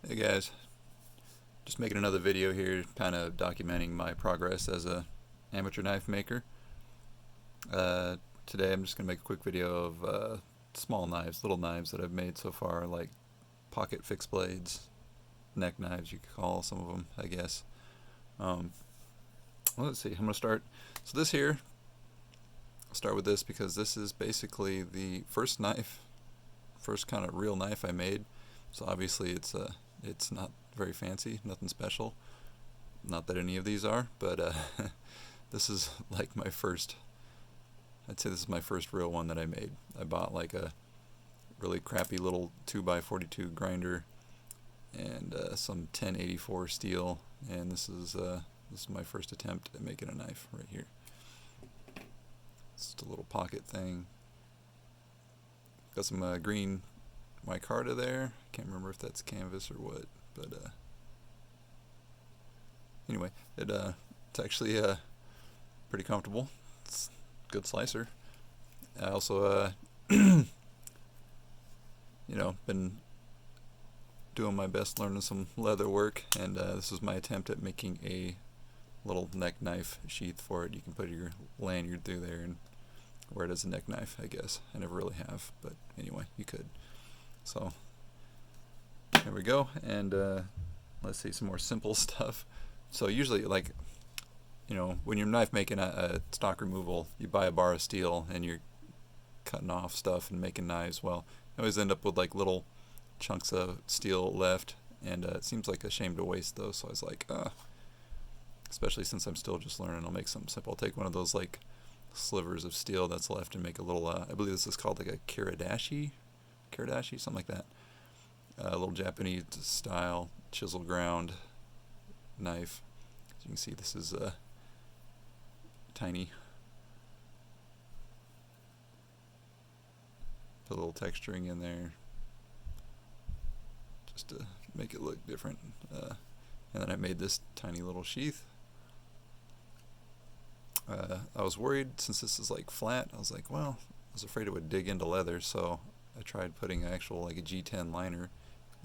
Hey guys, just making another video here, kind of documenting my progress as a amateur knife maker. Today I'm just going to make a quick video of small knives, little knives that I've made so far, like pocket fixed blades, neck knives you could call some of them, I guess. Well, let's see, I'm going to start. So this here, I'll start with this because this is basically the first kind of real knife I made. So obviously it's not very fancy, nothing special. Not that any of these are, but this is like my first, I'd say this is my first real one that I made. I bought like a really crappy little 2x42 grinder and some 1084 steel, and this is my first attempt at making a knife right here. It's just a little pocket thing. Got some green micarta there. Can't remember if that's canvas or what, but anyway, it's actually pretty comfortable. It's a good slicer. I also been doing my best learning some leather work, and this is my attempt at making a little neck knife sheath for it. You can put your lanyard through there and wear it as a neck knife, I guess. I never really have, but anyway, you could. So there we go, and let's see some more simple stuff. So usually, like, when you're knife making a stock removal, you buy a bar of steel and you're cutting off stuff and making knives. Well, you always end up with like little chunks of steel left, and it seems like a shame to waste those. So I was like, especially since I'm still just learning, I'll make something simple. I'll take one of those like slivers of steel that's left and make a little, I believe this is called like a Karadashi, something like that. A little Japanese style chisel ground knife. As you can see, this is tiny. Put a little texturing in there just to make it look different. And then I made this tiny little sheath. I was worried, since this is like flat, I was like, well, I was afraid it would dig into leather, so I tried putting actual like a G10 liner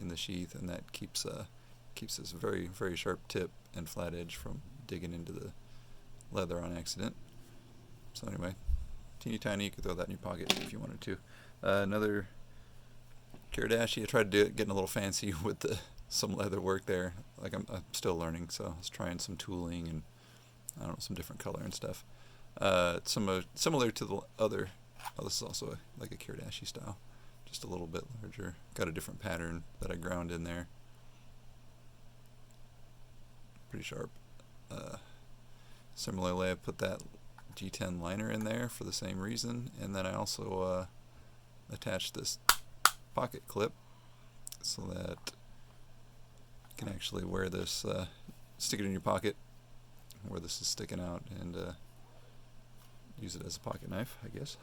in the sheath, and that keeps this very, very sharp tip and flat edge from digging into the leather on accident. So anyway, teeny tiny, you could throw that in your pocket if you wanted to. Another Karadashi. I tried to getting a little fancy with some leather work there. Like I'm still learning, so I was trying some tooling and I don't know, some different color and stuff. Similar to the other. Oh, this is also like a Karadashi style, just a little bit larger. Got a different pattern that I ground in there. Pretty sharp. Similarly, I put that G10 liner in there for the same reason, and then I also attached this pocket clip so that you can actually wear this, stick it in your pocket where this is sticking out, and use it as a pocket knife, I guess.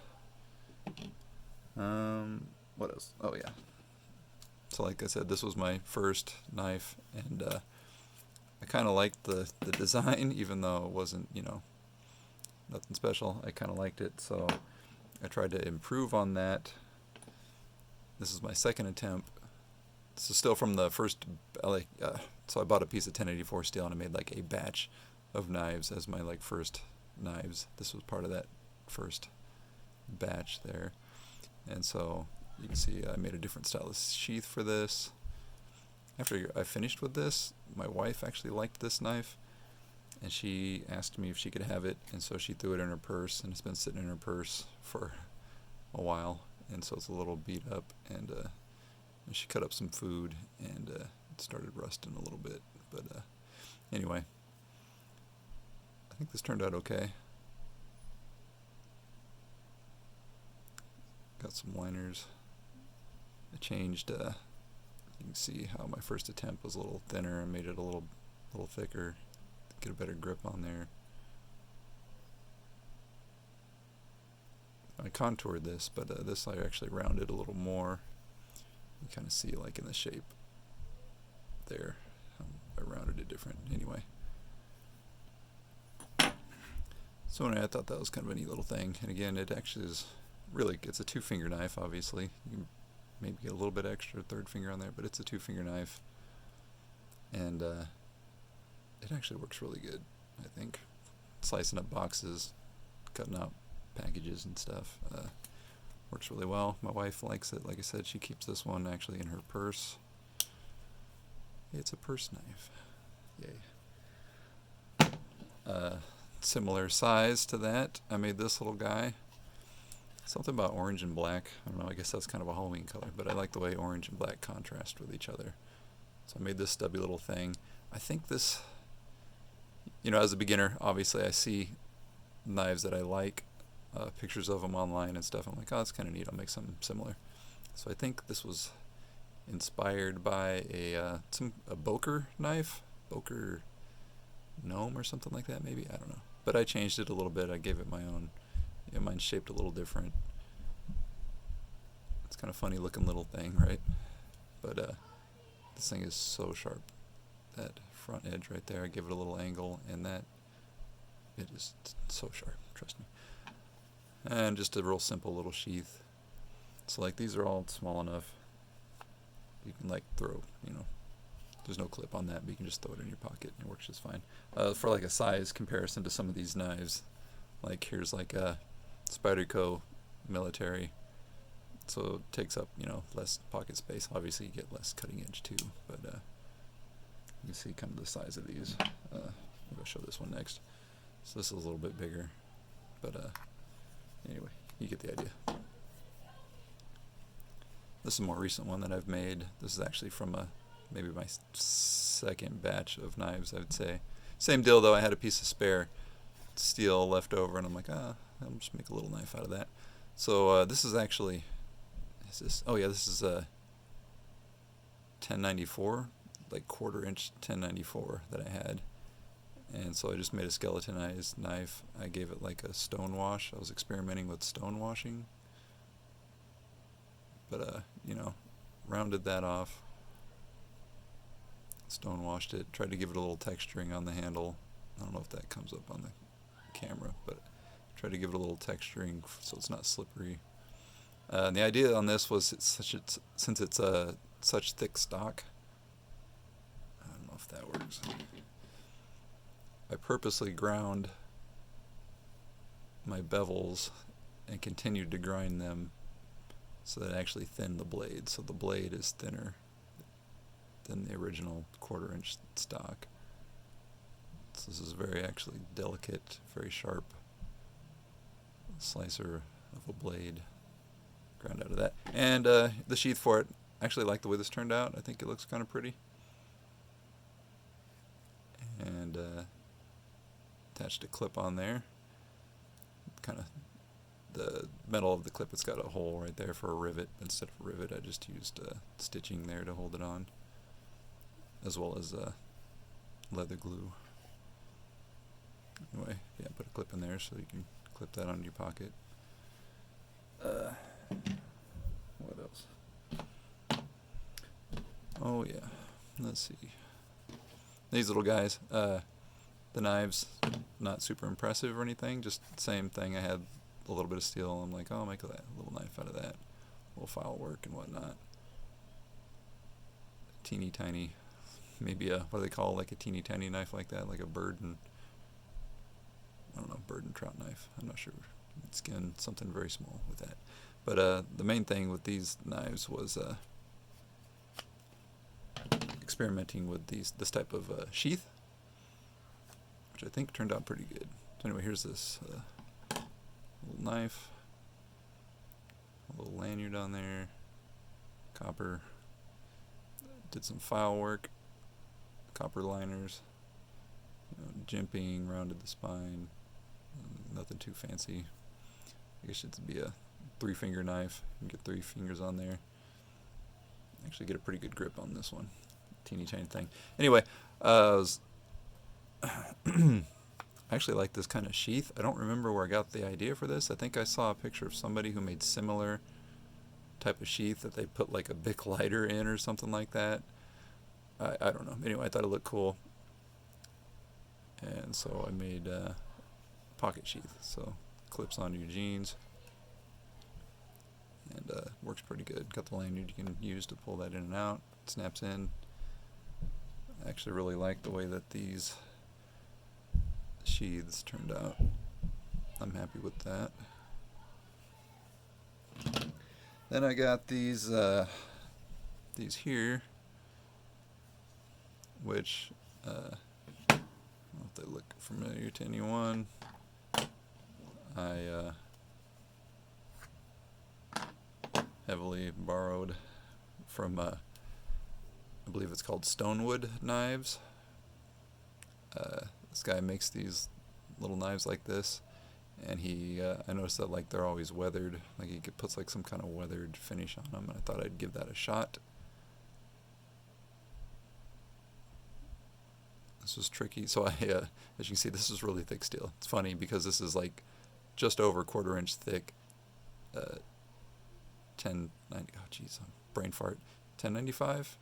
What else? Oh yeah. So like I said, this was my first knife, and I kind of liked the design, even though it wasn't, nothing special. I kind of liked it, so I tried to improve on that. This is my second attempt. This is still from the first, so I bought a piece of 1084 steel and I made like a batch of knives as my like first knives. This was part of that first batch there, and so you can see I made a different style of sheath for this. After I finished with this, my wife actually liked this knife, and she asked me if she could have it, and so she threw it in her purse, and it's been sitting in her purse for a while, and so it's a little beat up, and she cut up some food, and it started rusting a little bit, but anyway, I think this turned out okay. Got some liners. I changed, you can see how my first attempt was a little thinner. I made it a little thicker, get a better grip on there. I contoured this, but this I actually rounded a little more. You kind of see like in the shape there. I rounded it different anyway. So anyway, I thought that was kind of a neat little thing. And again, it actually is really, it's a 2-finger knife, obviously. You can maybe get a little bit extra third finger on there, but it's a 2-finger knife. and it actually works really good, I think. Slicing up boxes, cutting out packages and stuff, works really well. My wife likes it. Like I said, she keeps this one actually in her purse. It's a purse knife. Yay. Similar size to that, I made this little guy. Something about orange and black. I don't know, I guess that's kind of a Halloween color, but I like the way orange and black contrast with each other. So I made this stubby little thing. I think this, you know, as a beginner, obviously I see knives that I like, pictures of them online and stuff. I'm like, oh, that's kind of neat. I'll make something similar. So I think this was inspired by a Boker knife, Boker Gnome or something like that, maybe. I don't know. But I changed it a little bit. I gave it my own. Yeah, mine's shaped a little different. It's kind of funny looking little thing, right? But this thing is so sharp. That front edge right there, I give it a little angle, and that it is so sharp, trust me. And just a real simple little sheath. So like these are all small enough. You can like throw, you know, there's no clip on that, but you can just throw it in your pocket and it works just fine. For like a size comparison to some of these knives, like here's like a Spyderco military, so it takes up, you know, less pocket space. Obviously you get less cutting edge too, but you can see kind of the size of these. Maybe I'll show this one next. So this is a little bit bigger, but anyway, you get the idea. This is a more recent one that I've made. This is actually from maybe my second batch of knives, I would say. Same deal though, I had a piece of spare steel left over, and I'm like, I'll just make a little knife out of that. So this is actually, this is a 1094, like 1/4 inch 1094 that I had. And so I just made a skeletonized knife. I gave it like a stone wash. I was experimenting with stone washing. But, you know, rounded that off. Stone washed it. Tried to give it a little texturing on the handle. I don't know if that comes up on the camera, but tried to give it a little texturing so it's not slippery. And the idea on this was since it's such thick stock. I don't know if that works. I purposely ground my bevels and continued to grind them so that it actually thinned the blade. So the blade is thinner than the original 1/4 inch stock. So this is very actually delicate, very sharp slicer of a blade ground out of that. And the sheath for it, I actually like the way this turned out. I think it looks kind of pretty. And attached a clip on there. Kind of the metal of the clip, it's got a hole right there for a rivet. Instead of a rivet, I just used stitching there to hold it on, as well as leather glue. Anyway, yeah, put a clip in there so you can clip that onto your pocket. What else? Oh yeah, let's see. These little guys, the knives, not super impressive or anything, just same thing. I had a little bit of steel. I'm like, oh, I'll make a little knife out of that. A little file work and whatnot. Teeny tiny, maybe what do they call like a teeny tiny knife like that, like a bird and, I don't know, bird and trout knife. I'm not sure. Skin, something very small with that. But the main thing with these knives was experimenting with this type of sheath, which I think turned out pretty good. So anyway, here's this little knife, a little lanyard on there, copper. Did some file work, copper liners, you know, jimping, rounded the spine, nothing too fancy. I guess it should be a 3-finger knife. You can get 3 fingers on there. Actually get a pretty good grip on this one. Teeny tiny thing. Anyway, I actually like this kind of sheath. I don't remember where I got the idea for this. I think I saw a picture of somebody who made similar type of sheath that they put like a Bic lighter in or something like that. I don't know. Anyway, I thought it looked cool. And so I made a pocket sheath. So clips onto your jeans. And works pretty good. Got the lanyard you can use to pull that in and out. Snaps in. I actually really like the way that these sheaths turned out. I'm happy with that. Then I got these here, which I don't know if they look familiar to anyone. I heavily borrowed from I believe it's called Stonewood knives. This guy makes these little knives like this, and he I noticed that like they're always weathered, like he puts like some kind of weathered finish on them, and I thought I'd give that a shot. This was tricky, so I as you can see, this is really thick steel. It's funny because this is like just over 1/4 inch thick. 1090. Oh geez, brain fart. 1095.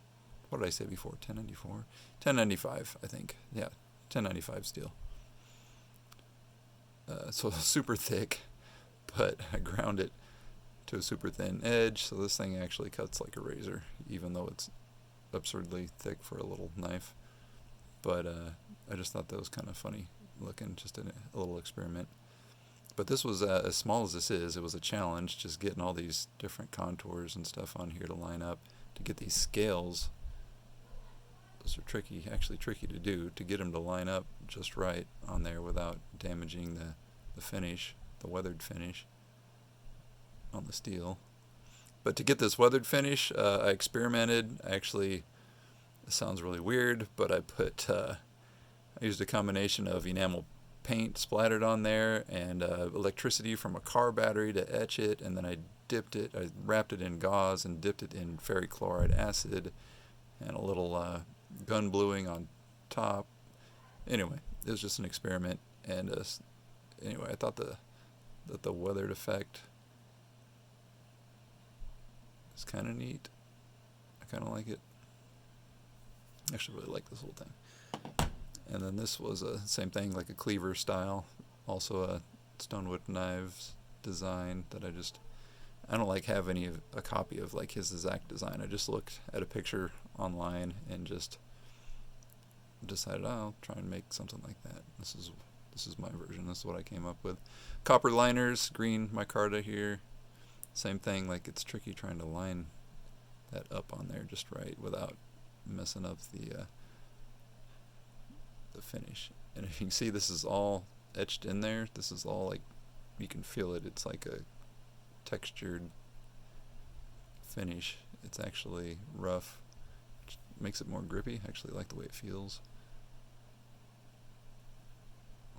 What did I say before? 1094. 1095, I think. Yeah, 1095 steel. So super thick, but I ground it to a super thin edge, so this thing actually cuts like a razor, even though it's absurdly thick for a little knife. But I just thought that was kind of funny looking, just a little experiment. But this was, as small as this is, it was a challenge, just getting all these different contours and stuff on here to line up, to get these scales. Those are tricky, actually tricky to do, to get them to line up just right on there without damaging the finish, the weathered finish on the steel. But to get this weathered finish, I experimented. Actually, it sounds really weird, but I used a combination of enamel paint splattered on there and electricity from a car battery to etch it, and then I wrapped it in gauze and dipped it in ferric chloride acid and a little gun bluing on top. Anyway, it was just an experiment, and anyway, I thought that the weathered effect is kind of neat. I kind of like it. I actually really like this whole thing. And then this was a same thing, like a cleaver style, also a Stonewood knives design that I don't like have a copy of like his exact design. I just looked at a picture online and just decided, oh, I'll try and make something like that. This is my version. This is what I came up with. Copper liners, green micarta here. Same thing, like it's tricky trying to line that up on there just right without messing up the finish. And if you can see, this is all etched in there. This is all like, you can feel it. It's like a textured finish. It's actually rough, which makes it more grippy. I actually like the way it feels.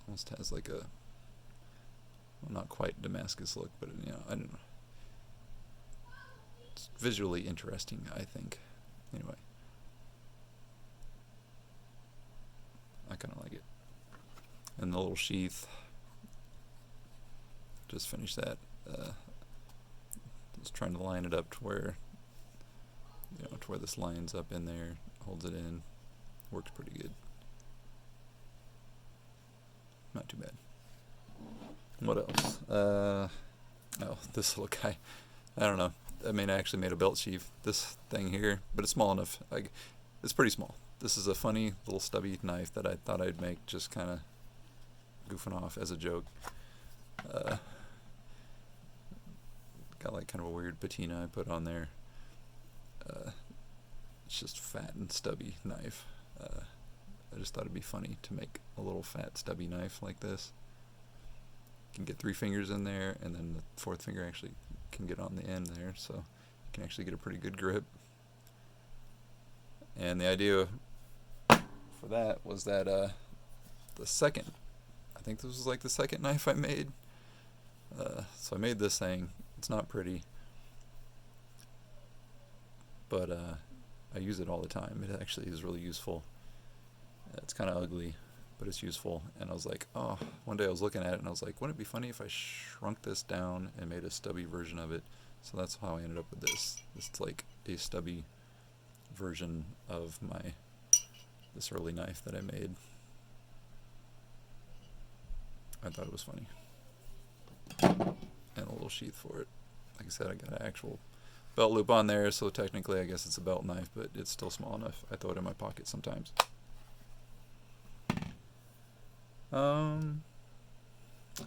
Almost has like a, well, not quite Damascus look, but you know, I don't know. It's visually interesting, I think. Anyway, I kind of like it. And the little sheath, just finished that. Just trying to line it up to where, you know, to where this lines up in there, holds it in. Works pretty good. Not too bad. What else? Oh, this little guy. I don't know. I mean, I actually made a belt sheath. This thing here, but it's small enough. Like, it's pretty small. This is a funny little stubby knife that I thought I'd make, just kind of goofing off as a joke. Got like kind of a weird patina I put on there. It's just fat and stubby knife. I just thought it'd be funny to make a little fat stubby knife like this. You can get 3 fingers in there, and then the 4th finger actually can get on the end there, so you can actually get a pretty good grip. And the idea for that was that the second, I think this was like the second knife I made. So I made this thing. It's not pretty, but I use it all the time. It actually is really useful. It's kind of ugly, but it's useful. And I was like, oh, one day I was looking at it and I was like, wouldn't it be funny if I shrunk this down and made a stubby version of it? So that's how I ended up with this. It's like a stubby version of this early knife that I made. I thought it was funny. And a little sheath for it. Like I said, I got an actual belt loop on there, so technically I guess it's a belt knife, but it's still small enough. I throw it in my pocket sometimes. I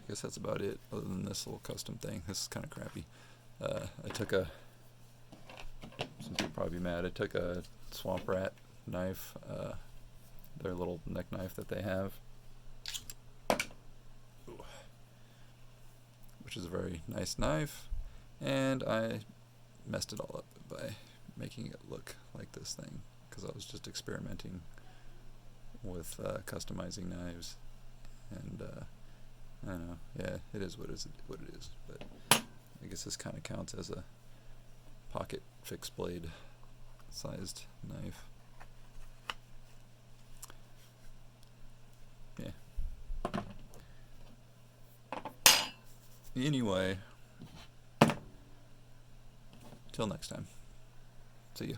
guess that's about it, other than this little custom thing. This is kind of crappy. I took a, some people probably be mad, I took a swamp rat knife, their little neck knife that they have, which is a very nice knife, and I messed it all up by making it look like this thing, because I was just experimenting with customizing knives, and I don't know, yeah, it is what it is, but I guess this kind of counts as a pocket fixed blade sized knife. Yeah. Anyway, till next time. See ya.